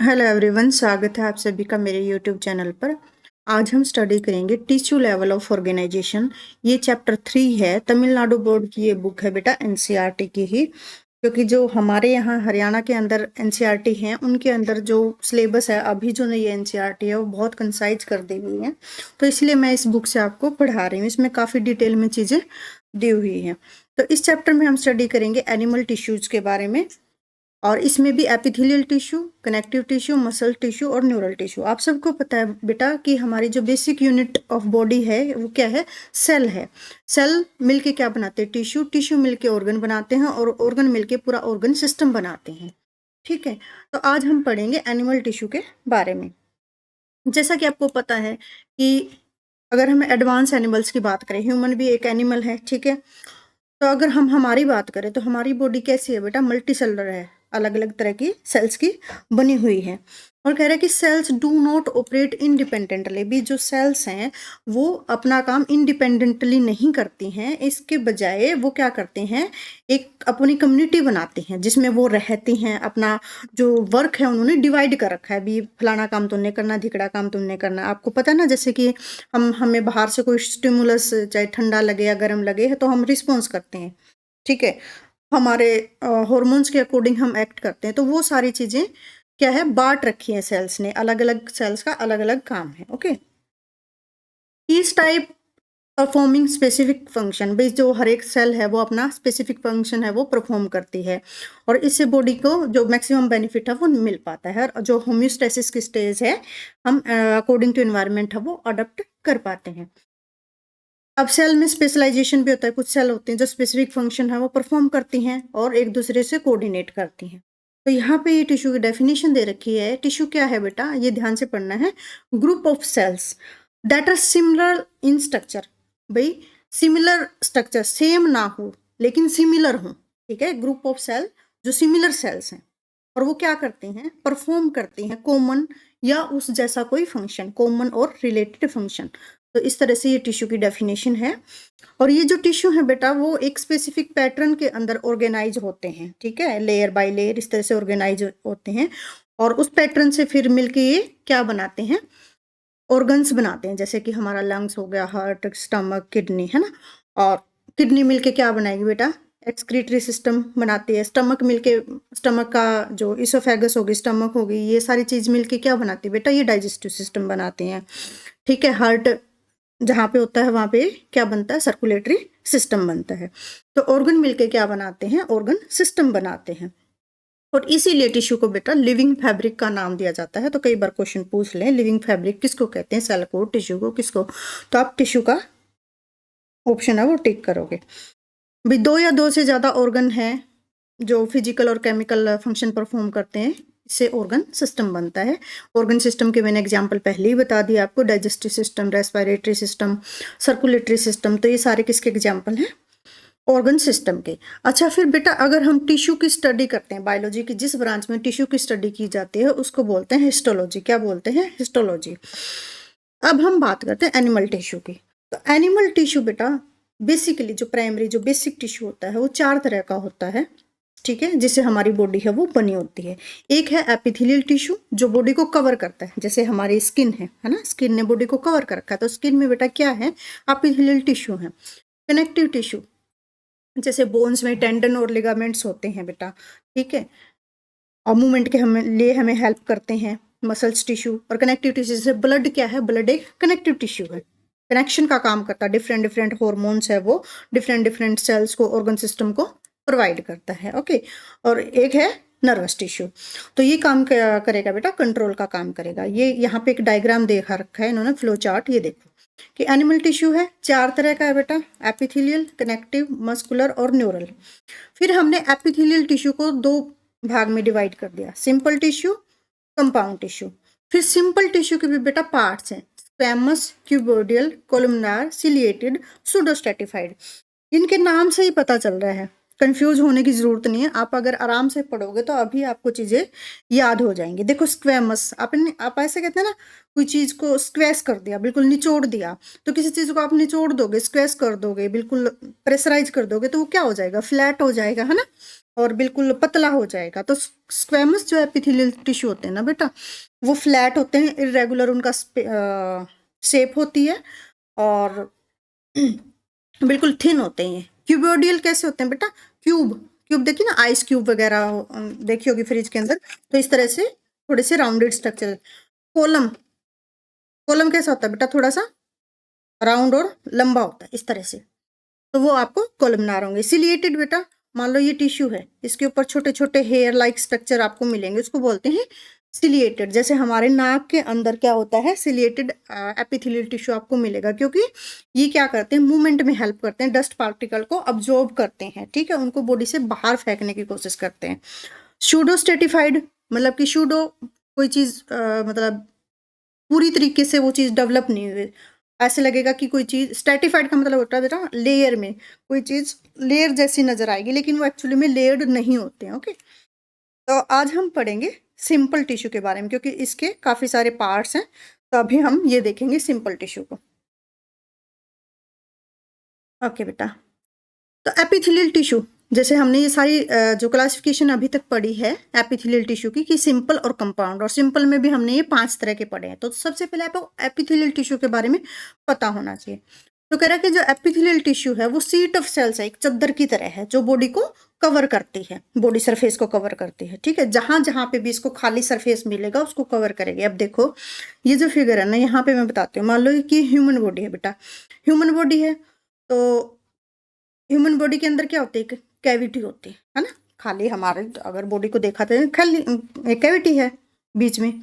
Hello everyone, स्वागत है आप सभी का मेरे यूट्यूब चैनल पर। आज हम स्टडी करेंगे टिश्यू लेवल ऑफ ऑर्गेनाइजेशन। ये चैप्टर 3 है। तमिलनाडु बोर्ड की ये बुक है बेटा, एनसीईआरटी की ही। क्योंकि जो हमारे यहाँ हरियाणा के अंदर एनसीईआरटी हैं, उनके अंदर जो सिलेबस है अभी जो नई एनसीईआरटी है वो बहुत कंसाइज कर दी हुई है, तो इसलिए मैं इस बुक से आपको पढ़ा रही हूँ। इसमें काफ़ी डिटेल में चीज़ें दी हुई हैं। तो इस चैप्टर में हम स्टडी करेंगे एनिमल टिश्यूज के बारे में, और इसमें भी epithelial tissue, connective tissue, muscle tissue और न्यूरल टिश्यू। आप सबको पता है बेटा कि हमारी जो बेसिक यूनिट ऑफ बॉडी है वो क्या है? सेल है। सेल मिलके क्या बनाते हैं? टिश्यू। टिश्यू मिलके ऑर्गन बनाते हैं, और ऑर्गन मिलके पूरा ऑर्गन सिस्टम बनाते हैं। ठीक है, तो आज हम पढ़ेंगे एनिमल टिश्यू के बारे में। जैसा कि आपको पता है कि अगर हम एडवांस एनिमल्स की बात करें, ह्यूमन भी एक एनिमल है, ठीक है। तो अगर हम हमारी बात करें तो हमारी बॉडी कैसी है बेटा? मल्टी सेलुलर है, अलग अलग तरह की सेल्स की बनी हुई है। और कह रहे हैं कि sales do not operate independently. भी जो सेल्स हैं वो अपना काम इंडिपेंडेंटली नहीं करती हैं, इसके बजाय वो क्या करते हैं, एक अपनी कम्युनिटी बनाते हैं जिसमें वो रहती हैं। अपना जो वर्क है उन्होंने डिवाइड कर रखा है, भी फलाना काम तुमने करना, धिकड़ा काम तुमने करना। आपको पता है ना, जैसे कि हमें बाहर से कोई स्टिमुलस, चाहे ठंडा लगे या गर्म लगे, तो हम रिस्पॉन्स करते हैं, ठीक है। हमारे हॉर्मोन्स के अकॉर्डिंग हम एक्ट करते हैं। तो वो सारी चीज़ें क्या है, बांट रखी है सेल्स ने। अलग अलग सेल्स का अलग अलग काम है। Okay, each type performing specific function. भाई जो हर एक सेल है वो अपना स्पेसिफिक फंक्शन है वो परफॉर्म करती है, और इससे बॉडी को जो मैक्सिमम बेनिफिट है वो मिल पाता है। और जो होम्योस्टेसिस की स्टेज है, हम अकॉर्डिंग टू एनवायरनमेंट है वो अडॉप्ट कर पाते हैं। अब सेल में स्पेशलाइजेशन भी होता है। कुछ सेल होते हैं जो स्पेसिफिक फंक्शन है वो परफॉर्म करती हैं और एक दूसरे से कोऑर्डिनेट करती हैं। तो यहाँ पे ये टिश्यू की डेफिनेशन दे रखी है। टिश्यू क्या है बेटा? ये ध्यान से पढ़ना है। Group of cells that are similar in structure. भाई सिमिलर स्ट्रक्चर, सेम ना हो लेकिन सिमिलर हो, ठीक है। ग्रुप ऑफ सेल जो सिमिलर सेल्स हैं, और वो क्या करते हैं? परफॉर्म करते हैं कॉमन या उस जैसा कोई फंक्शन, कॉमन और रिलेटेड फंक्शन। तो इस तरह से ये टिश्यू की डेफिनेशन है। और ये जो टिश्यू है बेटा वो एक स्पेसिफिक पैटर्न के अंदर ऑर्गेनाइज होते हैं, ठीक है। लेयर बाय लेयर इस तरह से ऑर्गेनाइज होते हैं, और उस पैटर्न से फिर मिलके ये क्या बनाते हैं? ऑर्गन्स बनाते हैं। जैसे कि हमारा लंग्स हो गया, हार्ट, स्टमक, किडनी, है ना। और किडनी मिलके क्या बनाएगी बेटा? एक्सक्रीटरी सिस्टम बनाती है। स्टमक मिलके, स्टमक का जो इसोफेगस होगी, स्टमक होगी, ये सारी चीज मिलके क्या बनाती है बेटा? ये डाइजेस्टिव सिस्टम बनाते हैं, ठीक है। हार्ट जहाँ पे होता है वहाँ पे क्या बनता है? सर्कुलेटरी सिस्टम बनता है। तो ऑर्गन मिलके क्या बनाते हैं? ऑर्गन सिस्टम बनाते हैं। और इसीलिए टिश्यू को बेटा लिविंग फैब्रिक का नाम दिया जाता है। तो कई बार क्वेश्चन पूछ लें, लिविंग फैब्रिक किसको कहते हैं? सेल को, टिश्यू को, किसको? तो आप टिश्यू का ऑप्शन है वो टिक करोगे। भी दो या दो से ज्यादा ऑर्गन है जो फिजिकल और केमिकल फंक्शन परफॉर्म करते हैं, इससे ऑर्गन सिस्टम बनता है। ऑर्गन सिस्टम के मैंने एग्जांपल पहले ही बता दिया आपको। Digestive system, respiratory system, circulatory system, तो ये सारे किसके एग्जांपल हैं? ऑर्गन सिस्टम के। अच्छा, फिर बेटा अगर हम टिश्यू की स्टडी करते हैं, बायोलॉजी की जिस ब्रांच में टिश्यू की स्टडी की जाती है उसको बोलते हैं हिस्टोलॉजी। क्या बोलते हैं? हिस्टोलॉजी। अब हम बात करते हैं एनिमल टिश्यू की। तो एनिमल टिश्यू बेटा बेसिकली जो प्राइमरी, जो बेसिक टिश्यू होता है वो 4 तरह का होता है, ठीक है, जिससे हमारी बॉडी है वो बनी होती है। एक है एपिथेलियल टिश्यू जो बॉडी को कवर करता है, जैसे हमारी स्किन है ना, स्किन ने बॉडी को कवर कर रखा है। तो स्किन में बेटा क्या है? एपिथेलियल टिश्यू है। कनेक्टिव टिश्यू, जैसे बोन्स में टेंडन और लिगामेंट्स होते हैं बेटा, ठीक है, और मूवमेंट के हमें हेल्प करते हैं। मसल्स टिश्यू और कनेक्टिव टिश्यू, जैसे ब्लड क्या है? ब्लड एक कनेक्टिव टिश्यू है, कनेक्शन का काम करता है। डिफरेंट डिफरेंट हॉर्मोन्स है वो डिफरेंट डिफरेंट सेल्स को, ऑर्गन सिस्टम को प्रोवाइड करता है। ओके, और एक है नर्वस टिश्यू। तो ये काम करेगा बेटा, कंट्रोल का काम करेगा। ये यहाँ पे एक डायग्राम देखा रखा है इन्होंने, फ्लो चार्ट। ये देखो कि एनिमल टिश्यू है 4 तरह का है बेटा, एपिथेलियल, कनेक्टिव, मस्कुलर और न्यूरल। फिर हमने एपिथेलियल टिश्यू को 2 भाग में डिवाइड कर दिया, सिंपल टिश्यू, कंपाउंड टिश्यू। फिर सिंपल टिश्यू के भी बेटा पार्ट्स हैं, स्क्वैमस, क्यूबोडियल, कोलुमनार, सिलिएटेड, सूडोस्ट्रेटिफाइड। इनके नाम से ही पता चल रहा है, कंफ्यूज होने की जरूरत नहीं है। आप अगर आराम से पढ़ोगे तो अभी आपको चीजें याद हो जाएंगी। देखो स्क्वैमस, आप ऐसे कहते हैं ना, कोई चीज को स्क्वैश कर दिया, बिल्कुल निचोड़ दिया। तो किसी चीज को आप निचोड़ दोगे, स्क्वैश कर दोगे, बिल्कुल प्रेशराइज कर दोगे, तो वो क्या हो जाएगा? फ्लैट हो जाएगा, है ना। और बिल्कुल पतला हो जाएगा। तो स्क्वेमस जो एपिथेलियल टिश्यू होते हैं ना बेटा, वो फ्लैट होते हैं, इरेगुलर उनका शेप होती है और बिल्कुल थिन होते हैं। क्यूबोडियल कैसे होते हैं बेटा? क्यूब क्यूब देखिए ना, आइस क्यूब वगैरह देखी होगी फ्रिज के अंदर, तो इस तरह से थोड़े से राउंडेड स्ट्रक्चर। कोलम कोलम कैसा होता है बेटा? थोड़ा सा राउंड और लंबा होता है इस तरह से, तो वो आपको कोलमनार होंगे। सिलिएटेड बेटा, मान लो ये टिश्यू है, इसके ऊपर छोटे छोटे हेयर लाइक स्ट्रक्चर आपको मिलेंगे, उसको बोलते हैं सिलिएटेड। जैसे हमारे नाक के अंदर क्या होता है, सिलिएटेड एपिथेलियल टिश्यू आपको मिलेगा, क्योंकि ये क्या करते हैं, मूवमेंट में हेल्प करते हैं, डस्ट पार्टिकल को अब्जॉर्ब करते हैं, ठीक है, उनको बॉडी से बाहर फेंकने की कोशिश करते हैं। शूडो स्टेटिफाइड मतलब कि शूडो कोई चीज मतलब पूरी तरीके से वो चीज डेवलप नहीं हुई, ऐसे लगेगा कि कोई चीज। स्ट्रेटिफाइड का मतलब होता है बेटा लेयर में, कोई चीज लेयर जैसी नजर आएगी, लेकिन वो एक्चुअली में लेयर्ड नहीं होते हैं। ओके, तो आज हम पढ़ेंगे सिंपल टिश्यू के बारे में, क्योंकि इसके काफी सारे पार्ट्स हैं, तो अभी हम ये देखेंगे सिंपल टिश्यू को। ओके बेटा, तो एपिथेलियल टिश्यू, जैसे हमने ये सारी जो क्लासिफिकेशन अभी तक पढ़ी है एपिथेलियल टिश्यू की, कि सिंपल और कंपाउंड, और सिंपल में भी हमने ये 5 तरह के पढ़े हैं। तो सबसे पहले आपको एपिथेलियल टिश्यू के बारे में पता होना चाहिए। तो कह रहा है कि जो एपिथेलियल टिश्यू है वो सीट ऑफ सेल्स है, एक चद्दर की तरह है, जो बॉडी को कवर करती है, बॉडी सरफेस को कवर करती है, ठीक है। जहां जहां पे भी इसको खाली सरफेस मिलेगा उसको कवर करेगी। अब देखो ये जो फिगर है ना, यहाँ पे मैं बताती हूँ, मान लो कि ह्यूमन बॉडी है बेटा, ह्यूमन बॉडी है, तो ह्यूमन बॉडी के अंदर क्या होती है, कैविटी होती है ना, खाली हमारे अगर बॉडी को देखा तो खाली एक कैविटी है बीच में,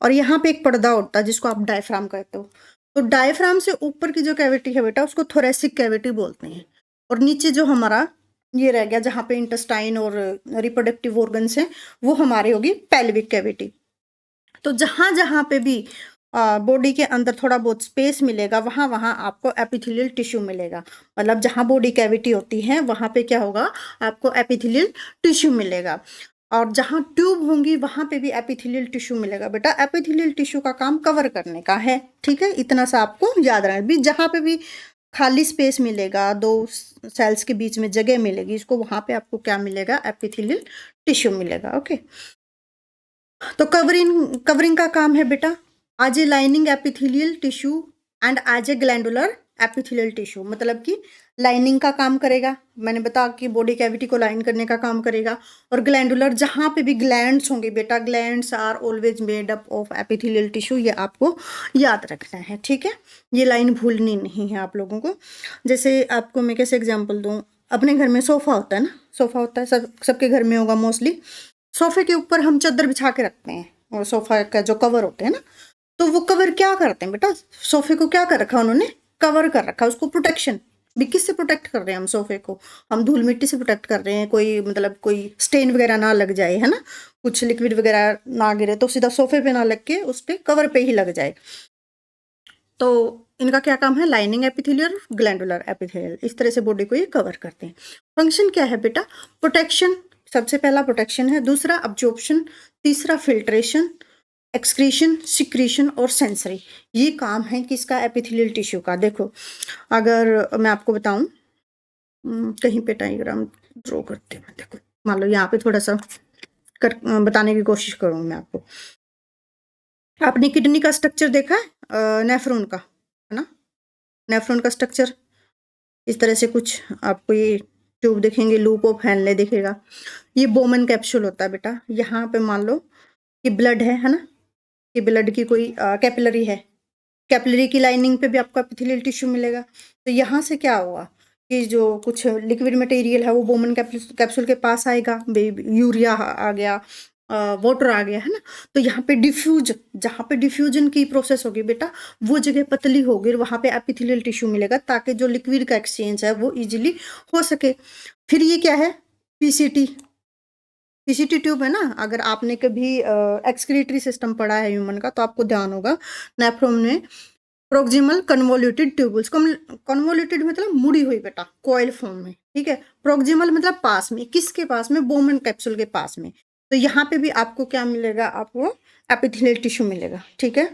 और यहाँ पे एक पर्दा होता है जिसको आप डायफ्राम कहते हो। तो डायफ्राम से ऊपर की जो कैविटी है बेटा उसको थोरेसिक कैविटी बोलते हैं, और नीचे जो हमारा ये रह गया जहाँ पे इंटेस्टाइन और रिप्रोडक्टिव ऑर्गन्स हैं, वो हमारी होगी पेल्विक कैविटी। तो जहां जहां पे भी बॉडी के अंदर थोड़ा बहुत स्पेस मिलेगा, वहां वहां आपको एपिथेलियल टिश्यू मिलेगा। मतलब जहां बॉडी कैविटी होती है वहां पे क्या होगा, आपको एपिथेलियल टिश्यू मिलेगा। और जहां ट्यूब होंगी वहां पे भी एपिथेलियल टिश्यू मिलेगा। बेटा एपिथेलियल टिश्यू का काम कवर करने का है, ठीक है, इतना सा आपको याद रखना भी। जहां पे भी खाली स्पेस मिलेगा, दो सेल्स के बीच में जगह मिलेगी, इसको वहां पे आपको क्या मिलेगा, एपिथेलियल टिश्यू मिलेगा। ओके, तो कवरिंग का काम है बेटा as a lining epithelial tissue and as a glandular epithelial tissue, मतलब कि लाइनिंग का काम करेगा, मैंने बताया कि बॉडी कैविटी को लाइन करने का काम करेगा। और ग्लैंडुलर, जहां पे भी ग्लैंड्स होंगे बेटा, glands are always made up of epithelial tissue, ये आपको याद रखना है, ठीक है, ये लाइन भूलनी नहीं है आप लोगों को। जैसे आपको मैं कैसे एग्जाम्पल दूँ, अपने घर में सोफा होता है ना, सोफा होता है, सबके घर में होगा मोस्टली। सोफे के ऊपर हम चादर बिछा के रखते हैं, और सोफा का जो कवर होते हैं ना, तो वो कवर क्या करते हैं बेटा, सोफे को क्या कर रखा उन्होंने, कवर कर रखा, उसको प्रोटेक्शन भी। किससे प्रोटेक्ट कर रहे हैं हम सोफे को, हम धूल मिट्टी से प्रोटेक्ट कर रहे हैं, कोई मतलब कोई स्टेन वगैरह ना लग जाए, है ना, कुछ लिक्विड वगैरह ना गिरे तो सीधा सोफे पे ना लग के उस पे कवर पे ही लग जाए। तो इनका क्या काम है, लाइनिंग एपिथेलियल, ग्लैंडुलर एपिथेलियल, इस तरह से बॉडी को ये कवर करते हैं। फंक्शन क्या है बेटा, प्रोटेक्शन, सबसे पहला प्रोटेक्शन है, दूसरा अब्जॉर्प्शन, तीसरा फिल्ट्रेशन, एक्सक्रीशन, सिक्रीशन और सेंसरी। ये काम है किसका, एपिथेलियल टिश्यू का। देखो अगर मैं आपको बताऊं, कहीं पे डायग्राम ड्रॉ करते हैं, देखो मान लो यहाँ पे थोड़ा सा बताने की कोशिश करूँ मैं आपको। आपने किडनी का स्ट्रक्चर देखा है, नेफ्रॉन का, है ना, नेफ्रॉन का स्ट्रक्चर इस तरह से कुछ आपको ये ट्यूब दिखेंगे, लूप ऑफ हेनले दिखेगा, ये बोमन कैप्सूल होता है बेटा। यहाँ पे मान लो कि ब्लड है ना, कि ब्लड की कोई कैपिलरी है, कैपिलरी की लाइनिंग पे भी आपको एपिथेलियल टिश्यू मिलेगा। तो यहाँ से क्या होगा कि जो कुछ लिक्विड मटेरियल है वो बोमन कैप्सूल के पास आएगा, यूरिया आ गया, वाटर आ गया, है ना, तो यहाँ पे डिफ्यूज, जहाँ पे डिफ्यूजन की प्रोसेस होगी बेटा, वो जगह पतली होगी, वहाँ पे एपिथेलियल टिश्यू मिलेगा, ताकि जो लिक्विड का एक्सचेंज है वो इजिली हो सके। फिर ये क्या है, पीसीटी, पीसीटी ट्यूब है ना, अगर आपने कभी एक्सक्रीटरी सिस्टम पढ़ा है ह्यूमन का तो आपको ध्यान होगा, नेफ्रॉन में प्रोक्सिमल कन्वोल्यूटेड ट्यूबल्स, कन्वोल्यूटेड मतलब मुड़ी हुई बेटा, कॉइल फॉर्म में, ठीक है। प्रोक्सिमल मतलब पास में, किसके पास में, बोमन कैप्सूल के पास में। तो यहाँ पे भी आपको क्या मिलेगा, आपको एपिथेलियल टिश्यू मिलेगा, ठीक है।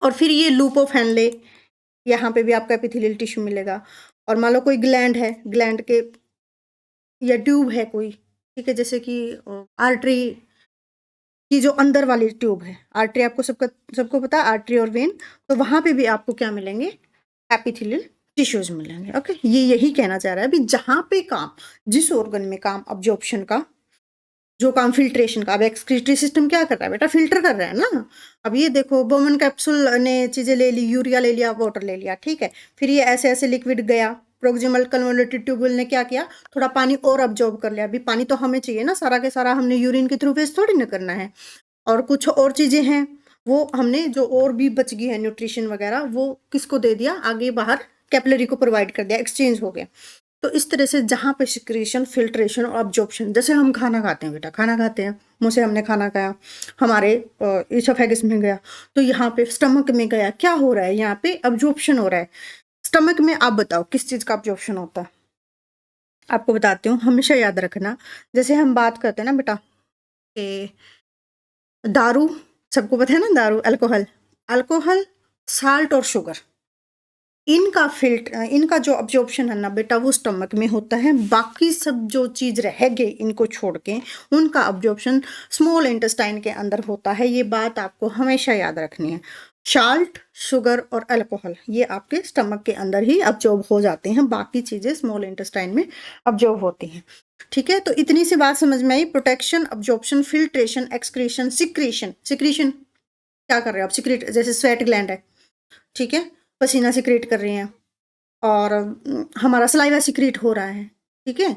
और फिर ये लूप ऑफ हेनले, यहाँ पे भी आपका एपिथेलियल टिश्यू मिलेगा। और मान लो कोई ग्लैंड है, ग्लैंड के या ट्यूब है कोई, ठीक है, जैसे कि आर्टरी की जो अंदर वाली ट्यूब है, आर्टरी आपको सबको पता है, आर्टरी और वेन, तो वहां पे भी आपको क्या मिलेंगे, एपिथेलियल टिश्यूज मिलेंगे। ओके, ये यही कहना चाह रहा है, अभी जहां पे काम, जिस ऑर्गन में काम अब्जॉर्प्शन का, जो काम फिल्ट्रेशन का, अब एक्सक्रीटरी सिस्टम क्या कर रहा है बेटा, फिल्टर कर रहा है ना। अब ये देखो, बोमन कैप्सूल ने चीजें ले ली, यूरिया ले लिया, वाटर ले लिया, ठीक है, फिर ये ऐसे ऐसे लिक्विड गया, प्रोक्सिमल कन्वोल्यूटेड ट्यूबुल ने क्या किया, थोड़ा पानी और अब्जॉर्ब कर लिया। अभी पानी तो हमें चाहिए ना, सारा के सारा हमने यूरिन के थ्रू वेस्ट थोड़ी ना करना है, और कुछ और चीजें हैं, वो हमने जो और भी बच गई है न्यूट्रिशन वगैरह, वो किसको दे दिया, आगे बाहर कैपिलरी को प्रोवाइड कर दिया, एक्सचेंज हो गया। तो इस तरह से जहां पे सिक्रेशन, फिल्ट्रेशन और अब्जॉर्प्शन, जैसे हम खाना खाते हैं बेटा, खाना खाते हैं, मुंह से हमने खाना खाया, हमारे इसोफेगस में गया, तो यहाँ पे स्टमक में गया, क्या हो रहा है, यहाँ पे अब्जॉर्प्शन हो रहा है। स्टमक में आप बताओ किस चीज का अब्जॉर्प्शन होता है, आपको बताती हूँ, हमेशा याद रखना। जैसे हम बात करते हैं ना बेटा कि दारू, सबको पता है ना, दारू, अल्कोहल, अल्कोहल, साल्ट और शुगर, इनका जो अब्जॉर्प्शन है ना बेटा, वो स्टमक में होता है। बाकी सब जो चीज रह गई इनको छोड़ के, उनका अब्जॉर्प्शन स्मॉल इंटेस्टाइन के अंदर होता है। ये बात आपको हमेशा याद रखनी है। साल्ट, शुगर और अल्कोहल ये आपके स्टमक के अंदर ही अब्जॉर्ब हो जाते हैं, बाकी चीजें स्मॉल इंटेस्टाइन में अब्जॉर्ब होती हैं। ठीक है, तो इतनी सी बात समझ में आई। Protection, absorption, filtration, excretion, secretion. Secretion क्या कर रहे हो आप, सिक्रेट, जैसे स्वेट ग्लैंड है, ठीक है, पसीना सिक्रेट कर रही हैं, और हमारा सलाइवा सिक्रीट हो रहा है, ठीक है,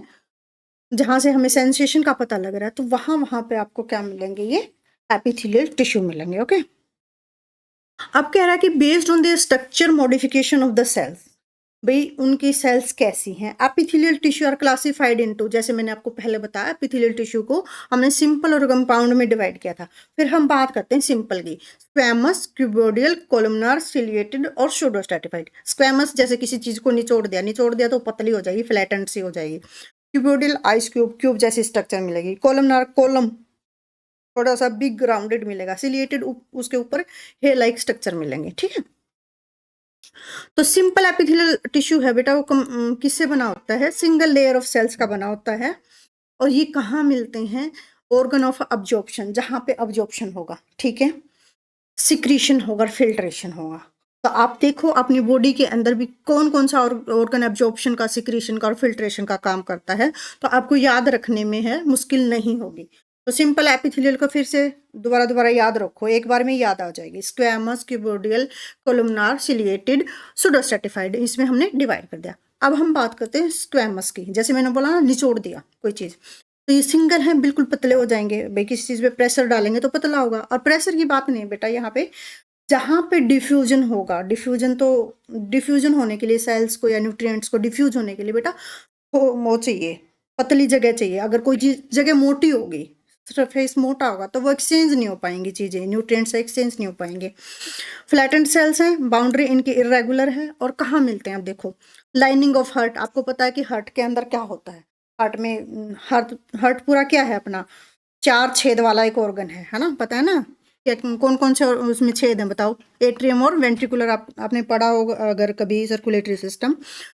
जहां से हमें सेंसेशन का पता लग रहा है, तो वहां वहां पे आपको क्या मिलेंगे, ये एपिथेलियल टिश्यू मिलेंगे। ओके, अब कह रहा है कि based on the structure modification of the cells, भाई उनकी सेल्स कैसी हैं। Epithelial tissue are classified into, जैसे मैंने आपको पहले बताया, एपिथेलियल टिश्यू को हमने सिंपल और कंपाउंड में डिवाइड किया था। फिर हम बात करते हैं सिंपल की, स्क्वैमस, क्यूबोडियल, कोलुमनार, सिलिएटेड और सूडोस्ट्रैटिफाइड। स्क्वैमस जैसे किसी चीज को निचोड़ दिया तो पतली हो जाएगी, फ्लैटेंड सी हो जाएगी। क्यूबोडियल आइस क्यूब, क्यूब जैसी स्ट्रक्चर मिलेगी। कोलुमनार, कोलम थोड़ा सा बिग राउंडेड मिलेगा। सिलिएटेड, उसके ऊपर हेयर लाइक स्ट्रक्चर मिलेंगे, ठीक है। तो सिंपल एपिथेलियल टिश्यू है बेटा, वो किससे बना होता है, सिंगल लेयर ऑफ सेल्स का बना होता है। और ये कहाँ मिलते हैं, ऑर्गन ऑफ अब्जॉर्प्शन, जहां पे अब्जॉर्प्शन होगा, ठीक है, सिक्रीशन होगा, फिल्ट्रेशन होगा। तो आप देखो अपनी बॉडी के अंदर भी कौन कौन सा ऑर्गन एब्जॉर्प्शन का, सिक्रीशन का और फिल्ट्रेशन का काम करता है, तो आपको याद रखने में है मुश्किल नहीं होगी। तो सिंपल एपिथेलियल को फिर से दोबारा दोबारा याद रखो, एक बार में याद आ जाएगी। स्क्वैमस, क्यूबोडियल, कोलुमनार, सिलिएटेड, सूडोस्ट्रैटिफाइड, इसमें हमने डिवाइड कर दिया। अब हम बात करते हैं स्क्वैमस की, जैसे मैंने बोला ना, निचोड़ दिया कोई चीज, तो ये सिंगल है, बिल्कुल पतले हो जाएंगे भाई, किसी चीज पे प्रेशर डालेंगे तो पतला होगा। और प्रेशर की बात नहीं है बेटा, यहाँ पे जहां पे डिफ्यूजन होगा, डिफ्यूजन होने के लिए सेल्स को या न्यूट्रिएंट्स को डिफ्यूज होने के लिए बेटा वो चाहिए, पतली जगह चाहिए। अगर कोई चीज जगह मोटी होगी, सरफेस मोटा होगा, तो वो एक्सचेंज नहीं हो पाएंगी चीजें, न्यूट्रिएंट्स एक्सचेंज नहीं हो पाएंगे। फ्लैटेंड सेल्स हैं, बाउंड्री इनकी इरेगुलर है। और कहाँ मिलते हैं, अब देखो, लाइनिंग ऑफ हार्ट, आपको पता है कि हार्ट के अंदर क्या होता है, हार्ट में, हार्ट हार्ट पूरा क्या है अपना, 4 छेद वाला एक ऑर्गन है ना, पता है ना, क्या कौन कौन से उसमें छेद हैं बताओ। एट्रियम और वेंट्रिकुलर, आपने पढ़ा होगा अगर कभी, सर्कुलेटरी सिस्टम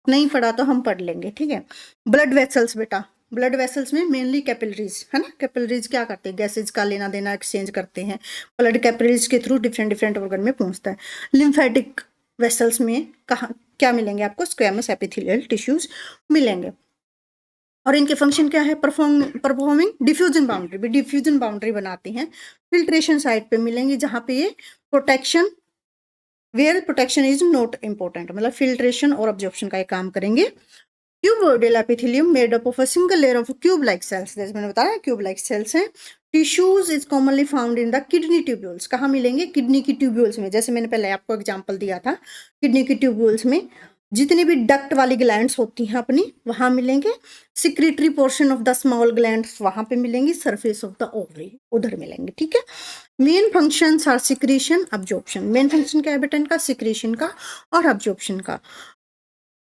नहीं पढ़ा तो हम पढ़ लेंगे, ठीक है। ब्लड वेसल्स बेटा, ब्लड वेसल्स में मेनली कैपिलरीज है ना, कैपिलरीज क्या करते हैं, गैसेज का लेना देना एक्सचेंज करते हैं, ब्लड कैपिलरीज के थ्रू डिफरेंट डिफरेंट ऑर्गन में पहुंचता है। लिम्फेटिक वेसल्स में कहाँ क्या मिलेंगे आपको, स्क्वैमस एपिथेलियल टिश्यूज मिलेंगे। और इनके फंक्शन क्या है, परफॉर्मिंग डिफ्यूजन बाउंड्री, भी डिफ्यूजन बाउंड्री बनाती हैं। फिल्ट्रेशन साइड पे मिलेंगे, जहां पे ये protection, where protection is not important, मतलब फिल्ट्रेशन और ऑब्जॉर्प्शन का ये काम करेंगे। Cuboidal epithelium made up of a single layer of cube like cells, जैसे मैंने बताया क्यूब लाइक सेल्स हैं। Tissues is commonly found in the kidney tubules, कहाँ मिलेंगे, किडनी की ट्यूब्यूल्स में, जैसे मैंने पहले आपको एग्जांपल दिया था, किडनी की ट्यूब्यूल्स में जितनी भी डक्ट वाली ग्लैंड्स होती हैं अपनी, वहां मिलेंगे। Secretory portion of the small glands वहां पे मिलेंगी, सरफेस ऑफ द ओवरी उधर मिलेंगे, ठीक है। Main functions are secretion, absorption. Main function क्या है बेटा इनका, सिक्रीशन का और अब्जॉर्प्शन का।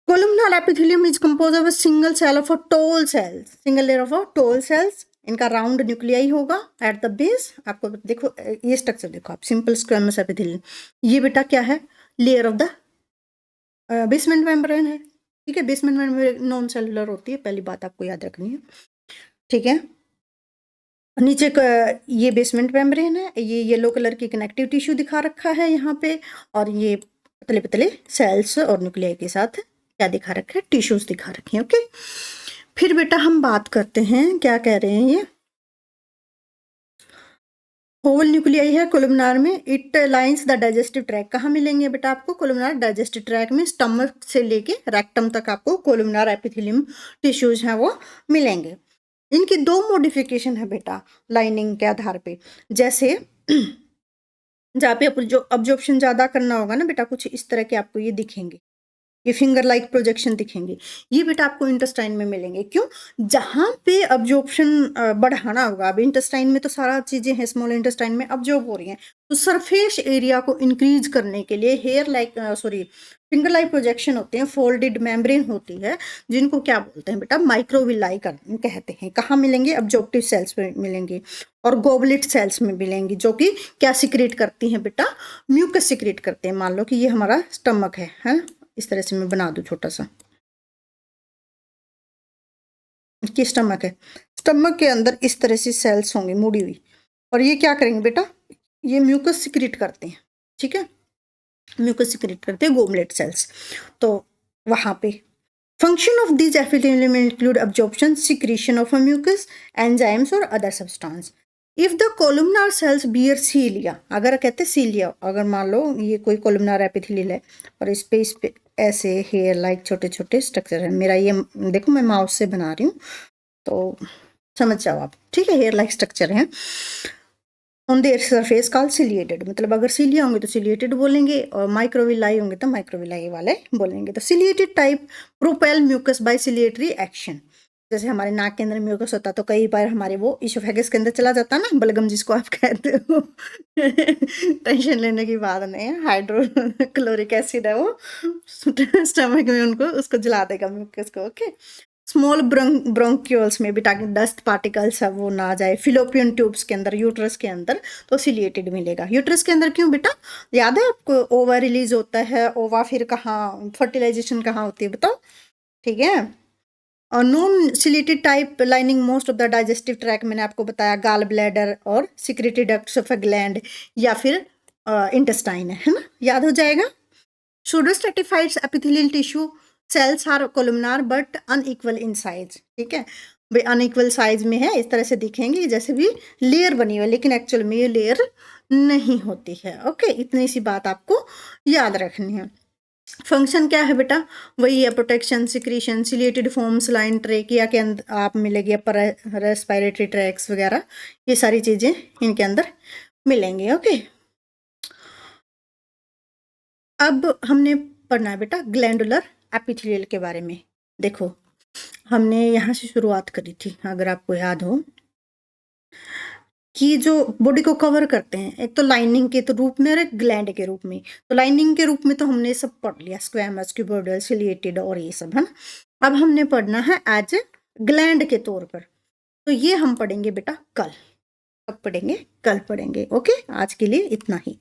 Columnar epithelium is compose of a single cell of a tall cells, single layer of a tall cells. इनका राउंड न्यूक्लियाई होगा एट द बेस। आपको देखो ये स्ट्रक्चर देखो आप, सिंपल स्क्वेमस एपिथेलियम, ये बेटा क्या है, layer of the basement membrane है, ठीक है। बेसमेंट मेम्ब्रेन नॉन सेलुलर होती है, पहली बात आपको याद रखनी है, ठीक है। नीचे का ये बेसमेंट मेम्ब्रेन है, ये येलो कलर की कनेक्टिव टिश्यू दिखा रखा है यहाँ पे, और ये पतले पतले सेल्स और न्यूक्लियाई के साथ क्या दिखा रखा है, टिश्यूज दिखा रखे हैं। ओके, फिर बेटा हम बात करते हैं, क्या कह रहे हैं ये, ओवल न्यूक्लियाई है कोलुमनार में, it lines the digestive track. कहाँ मिलेंगे बेटा आपको कोलुमनार डाइजेस्टिव ट्रैक में, स्टमक से लेके रेक्टम तक आपको कोलुमनार एपिथेलियम टिश्यूज हैं वो मिलेंगे। इनकी दो मॉडिफिकेशन है बेटा लाइनिंग के आधार पे, जैसे जहाँ पे जो अब्जॉर्प्शन ज्यादा करना होगा ना बेटा, कुछ इस तरह के आपको ये दिखेंगे, ये फिंगर लाइक प्रोजेक्शन दिखेंगे, ये बेटा आपको इंटेस्टाइन में मिलेंगे। क्यों? जहां पे अब्जॉर्प्शन बढ़ाना होगा, अब इंटेस्टाइन में तो सारा चीजें हैं, स्मॉल इंटेस्टाइन में अब्जॉर्ब हो रही हैं, तो सरफेस एरिया को इंक्रीज करने के लिए hair like sorry finger like projection होते हैं, फोल्डेड मेम्ब्रेन होती है, जिनको क्या बोलते हैं बेटा, माइक्रोविलाई कहते हैं। कहाँ मिलेंगे? अब्जॉर्प्टिव सेल्स में मिलेंगे, और गोबलेट सेल्स में मिलेंगी, जो कि क्या सिक्रेट करती हैं बेटा, म्यूकस सिक्रेट करते हैं। मान लो कि ये हमारा स्टमक है ना, इस तरह से मैं बना दूं छोटा सा कि स्टमक है, स्टमक के अंदर इस तरह से सेल्स होंगी मुड़ी हुई, और ये क्या करेंगे बेटा, ये म्यूकस सिक्रेट करते हैं। ठीक है, म्यूकस सिक्रेट करते हैं गोबलेट सेल्स। तो वहां पे function of this epithelium include absorption, secretion of mucus, enzymes और other substance. If the columnar cells bear cilia, अगर कहते हैं सीलिया, अगर मान लो ये कोई कोलुमनार एपिथेलियल है और इस पे ऐसे हेयर लाइक छोटे छोटे स्ट्रक्चर है, मेरा ये देखो मैं माउस से बना रही हूँ तो समझ जाओ आप। ठीक है, हेयर लाइक स्ट्रक्चर है on their surface called ciliated, मतलब अगर सीलिया होंगे तो सिलिएटेड बोलेंगे, और माइक्रोविलाई होंगे तो माइक्रोविलाई वाले बोलेंगे। तो ciliated type propel mucus by ciliary action, जैसे हमारे नाक के अंदर म्यूकस होता तो कई बार हमारे वो इशोफेगस के अंदर चला जाता ना, बलगम जिसको आप कहते हो टेंशन लेने की बात नहीं है, हाइड्रोक्लोरिक एसिड है वो स्टमक में उनको उसको जला देगा म्यूकस को। ओके, स्मॉल ब्रोंक्यूल्स में भी, ताकि डस्ट पार्टिकल्स है वो ना जाए, फिलोपियन ट्यूब्स के अंदर, यूट्रस के अंदर तो सिलिएटेड मिलेगा। यूट्रस के अंदर क्यों बेटा, याद है आपको, ओवा रिलीज होता है, ओवा फिर कहाँ फर्टिलाइजेशन कहाँ होती है बताओ। ठीक है, और non ciliated type lining most of the digestive tract, मैंने आपको बताया गाल ब्लैडर और secretory ducts of a gland या फिर इंटेस्टाइन है ना, याद हो जाएगा। Pseudostratified epithelial tissue cells are columnar but unequal in size। ठीक है भाई, अनइक्वल साइज में है, इस तरह से दिखेंगे जैसे भी लेयर बनी हुई है, लेकिन एक्चुअल में ये लेयर नहीं होती है। ओके, इतनी सी बात आपको याद रखनी है। फंक्शन क्या है बेटा, वही है protection, secretion, ciliated forms, line trachea के अंदर आप मिलेगी, अपर रेस्पिरेटरी ट्रैक्स वगैरह, ये सारी चीजें इनके अंदर मिलेंगी। ओके, अब हमने पढ़ना है बेटा ग्लैंडुलर एपिथेलियल के बारे में। देखो, हमने यहाँ से शुरुआत करी थी, अगर आपको याद हो, कि जो बॉडी को कवर करते हैं, एक तो लाइनिंग के तो रूप में और एक ग्लैंड के रूप में। तो लाइनिंग के रूप में तो हमने सब पढ़ लिया, स्क्वैमस, क्यूबोइडल, सिलिएटेड और ये सब, है ना। अब हमने पढ़ना है एज ए ग्लैंड के तौर पर, तो ये हम पढ़ेंगे बेटा कल। कब पढ़ेंगे? कल पढ़ेंगे। ओके, आज के लिए इतना ही।